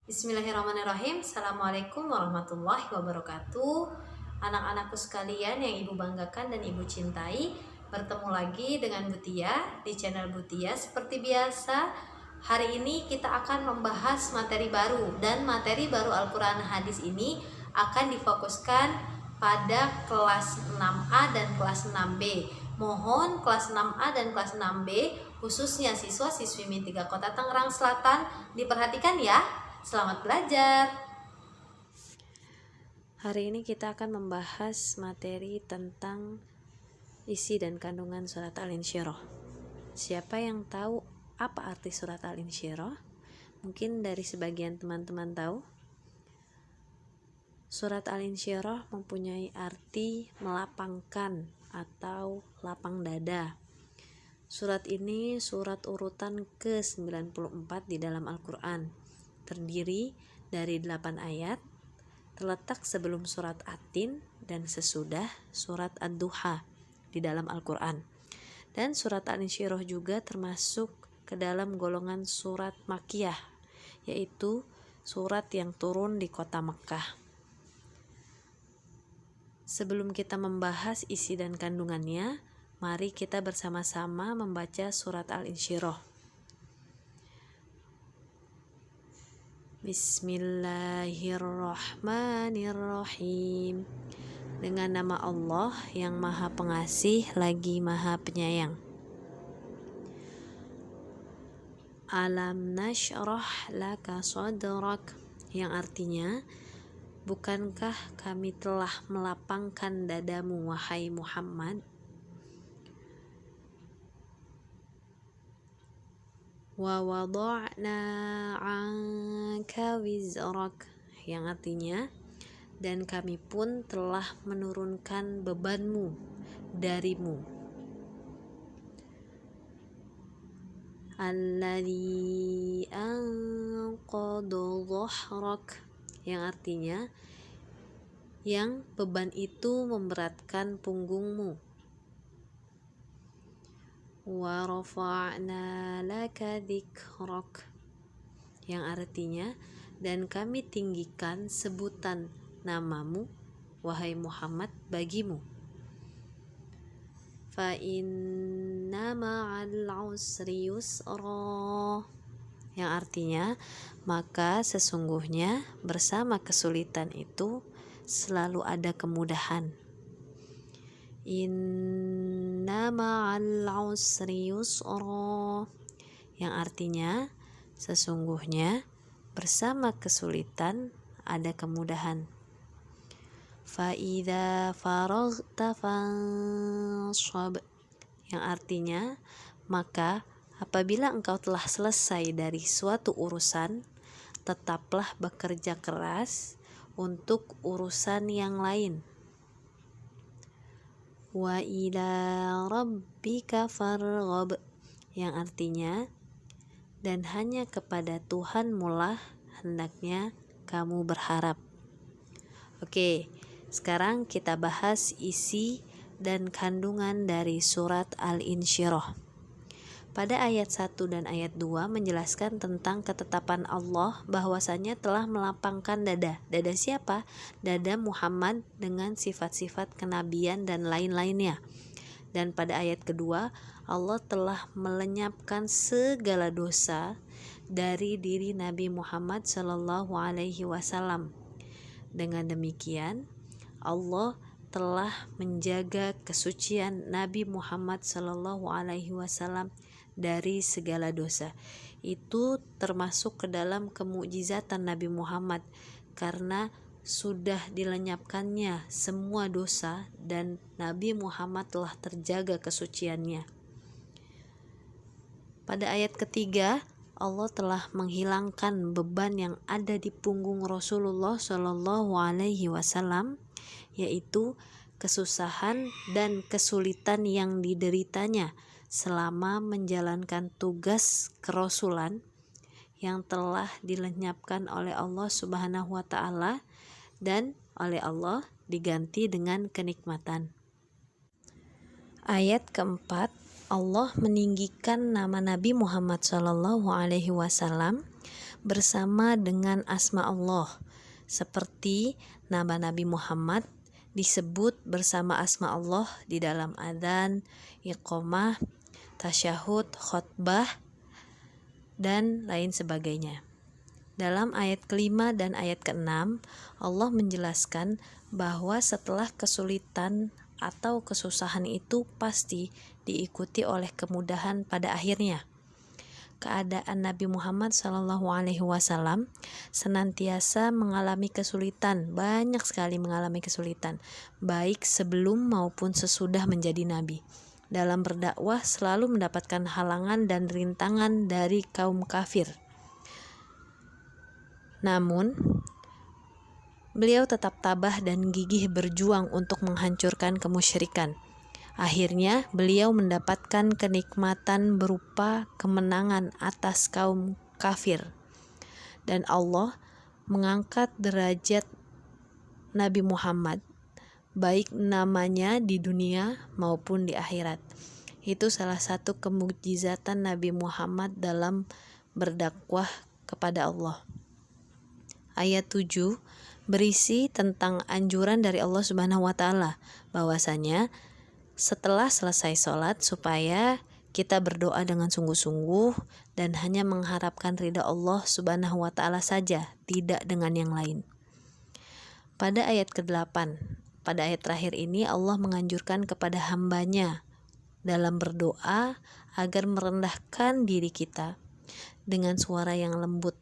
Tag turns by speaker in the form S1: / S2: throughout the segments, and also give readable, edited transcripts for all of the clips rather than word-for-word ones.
S1: Bismillahirrahmanirrahim. Assalamualaikum warahmatullahi wabarakatuh. Anak-anakku sekalian yang ibu banggakan dan ibu cintai, bertemu lagi dengan Butia di channel Butia. Seperti biasa, hari ini kita akan membahas materi baru, dan materi baru Al-Quran Hadis ini akan difokuskan pada kelas 6A dan kelas 6B. Mohon kelas 6A dan kelas 6B, khususnya siswa-siswi MIN 3 Kota Tangerang Selatan, diperhatikan ya. Selamat belajar.
S2: Hari ini kita akan membahas materi tentang isi dan kandungan surat Al-Insyirah. Siapa yang tahu apa arti surat Al-Insyirah? Mungkin dari sebagian teman-teman tahu. Surat Al-Insyirah mempunyai arti melapangkan atau lapang dada. Surat ini surat urutan ke-94 di dalam Al-Quran. Terdiri dari 8 ayat, terletak sebelum surat At-Tin dan sesudah surat Ad-Duha di dalam Al-Quran. Dan surat Al-Insyirah juga termasuk ke dalam golongan surat Makkiyah, yaitu surat yang turun di kota Mekkah. Sebelum kita membahas isi dan kandungannya, mari kita bersama-sama membaca surat Al-Insyirah. Bismillahirrahmanirrahim. Dengan nama Allah yang Maha Pengasih lagi Maha Penyayang. Alam nashrah laka sadrak, yang artinya, bukankah kami telah melapangkan dadamu wahai Muhammad? Wa wada'na 'anka wizrak, yang artinya, dan kami pun telah menurunkan bebanmu darimu. Alladzi anqadha dhahrak, yang artinya, yang beban itu memberatkan punggungmu. Wa rafa'na laka dzikrak, yang artinya, dan kami tinggikan sebutan namamu wahai Muhammad bagimu. Fa inna ma'al usri yusra, yang artinya, maka sesungguhnya bersama kesulitan itu selalu ada kemudahan. Inna ma'al usri yusra, yang artinya, sesungguhnya bersama kesulitan ada kemudahan. Fa idza faraghta fanshab, yang artinya, maka apabila engkau telah selesai dari suatu urusan, tetaplah bekerja keras untuk urusan yang lain. Wa ila rabbika farghab, yang artinya, dan hanya kepada Tuhanmu lah hendaknya kamu berharap. Oke, sekarang kita bahas isi dan kandungan dari surat Al-Insyirah. Pada ayat 1 dan ayat 2 menjelaskan tentang ketetapan Allah bahwasanya telah melapangkan dada. Dada siapa? Dada Muhammad dengan sifat-sifat kenabian dan lain-lainnya. Dan pada ayat kedua, Allah telah melenyapkan segala dosa dari diri Nabi Muhammad SAW. Dengan demikian, Allah telah menjaga kesucian Nabi Muhammad SAW dari segala dosa. Itu termasuk ke dalam kemukjizatan Nabi Muhammad, karena sudah dilenyapkannya semua dosa dan Nabi Muhammad telah terjaga kesuciannya. Pada ayat ketiga, Allah telah menghilangkan beban yang ada di punggung Rasulullah SAW, yaitu kesusahan dan kesulitan yang dideritanya selama menjalankan tugas kerasulan yang telah dilenyapkan oleh Allah Subhanahu wa Ta'ala, dan oleh Allah diganti dengan kenikmatan. Ayat keempat, Allah meninggikan nama Nabi Muhammad SAW bersama dengan asma Allah, seperti nama Nabi Muhammad disebut bersama asma Allah di dalam adzan, iqamah, tasyahud, khutbah, dan lain sebagainya. Dalam ayat kelima dan ayat keenam, Allah menjelaskan bahwa setelah kesulitan atau kesusahan itu pasti diikuti oleh kemudahan pada akhirnya. Keadaan Nabi Muhammad SAW senantiasa mengalami kesulitan, banyak sekali mengalami kesulitan, baik sebelum maupun sesudah menjadi nabi. Dalam berdakwah selalu mendapatkan halangan dan rintangan dari kaum kafir. Namun, beliau tetap tabah dan gigih berjuang untuk menghancurkan kemusyrikan. Akhirnya, beliau mendapatkan kenikmatan berupa kemenangan atas kaum kafir. Dan Allah mengangkat derajat Nabi Muhammad, baik namanya di dunia maupun di akhirat. Itu salah satu kemukjizatan Nabi Muhammad dalam berdakwah kepada Allah. Ayat 7 berisi tentang anjuran dari Allah Subhanahu wa taala bahwasanya setelah selesai sholat supaya kita berdoa dengan sungguh-sungguh dan hanya mengharapkan ridha Allah Subhanahu wa taala saja, tidak dengan yang lain. Pada ayat ke-8, pada ayat terakhir ini Allah menganjurkan kepada hambanya dalam berdoa agar merendahkan diri kita dengan suara yang lembut.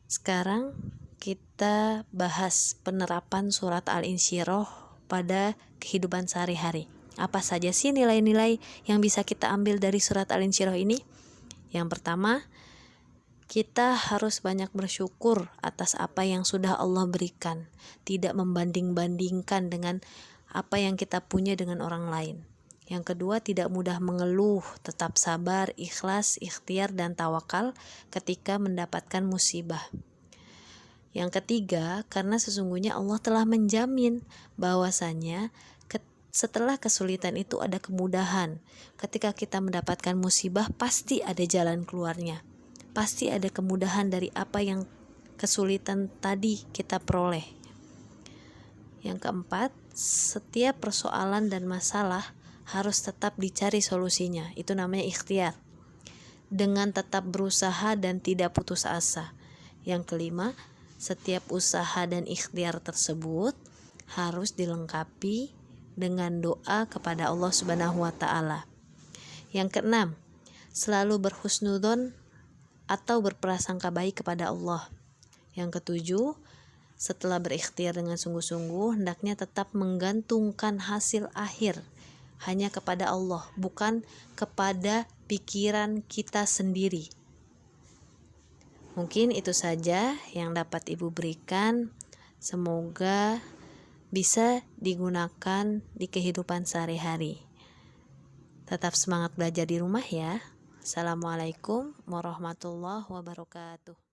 S2: Sekarang kita bahas penerapan surat Al-Insyirah pada kehidupan sehari-hari. Apa saja sih nilai-nilai yang bisa kita ambil dari surat Al-Insyirah ini? Yang pertama, kita harus banyak bersyukur atas apa yang sudah Allah berikan, tidak membanding-bandingkan dengan apa yang kita punya dengan orang lain. Yang kedua, tidak mudah mengeluh, tetap sabar, ikhlas, ikhtiar, dan tawakal ketika mendapatkan musibah. Yang ketiga, karena sesungguhnya Allah telah menjamin bahwasanya setelah kesulitan itu ada kemudahan. Ketika kita mendapatkan musibah, pasti ada jalan keluarnya. Pasti ada kemudahan dari apa yang kesulitan tadi kita peroleh. Yang keempat, setiap persoalan dan masalah harus tetap dicari solusinya. Itu namanya ikhtiar. Dengan tetap berusaha dan tidak putus asa. Yang kelima, setiap usaha dan ikhtiar tersebut harus dilengkapi dengan doa kepada Allah Subhanahu wa taala. Yang keenam, selalu berhusnudzon atau berprasangka baik kepada Allah. Yang ketujuh, setelah berikhtiar dengan sungguh-sungguh, hendaknya tetap menggantungkan hasil akhir hanya kepada Allah, bukan kepada pikiran kita sendiri. Mungkin itu saja yang dapat Ibu berikan. Semoga bisa digunakan di kehidupan sehari-hari. Tetap semangat belajar di rumah ya. Assalamualaikum warahmatullahi wabarakatuh.